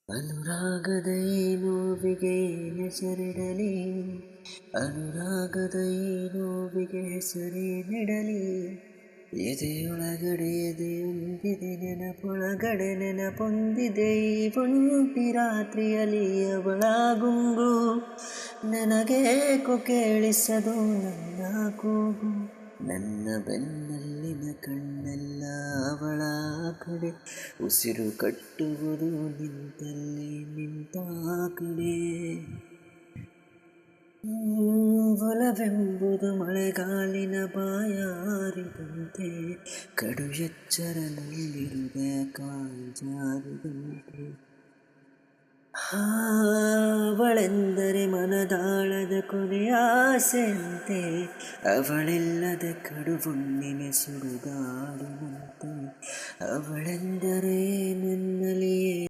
ಅನುರಾಗದ ಈ ನೋವಿಗೆ ಹೆಸರಿಡಲಿ, ಅನುರಾಗದ ಈ ನೋವಿಗೆ ಹೆಸರೇನಿಡಲಿ. ಎದೆಯೊಳಗಡೆ ಎದೆಯೊಂದಿದೆ, ನೆನಪೊಳಗಡೆ ನೆನಪೊಂದಿದೆ. ಈ ಒಂಟಿ ರಾತ್ರಿಯಲ್ಲಿ ಅವಳ ಗುಂಗು ನನಗೇಕೋ ಕೇಳಿಸದು ನನ್ನ ಕೂಗು. ನನ್ನ ಬೆನ್ನಲ್ಲಿನ ಕಣ್ಣೆಲ್ಲ ಅವಳ ಕಡೆ, ಉಸಿರು ಕಟ್ಟುವುದು ನಿಂತಲ್ಲಿ ನಿಂತ ಕಡೆ. ಒಲವೆಂಬುದು ಮಳೆಗಾಲಿನ ಬಾಯಾರಿದಂತೆ, ಕಡು ಎಚ್ಚರದಲ್ಲಿರುವೆ ಕಾಲ್ಜಾರಿದಂತೆ. ಅವಳೆಂದರೆ ಮನದಾಳದ ಕೊನೆಯ ಆಸೆಯಂತೆ, ಅವಳೆಲ್ಲದ ಕಡು ಹುಣ್ಣಿಮೆ ಸುಡುಗಾಡಿನಂತೆ. ಅವಳೆಂದರೆ ನನ್ನಲ್ಲಿಯೇ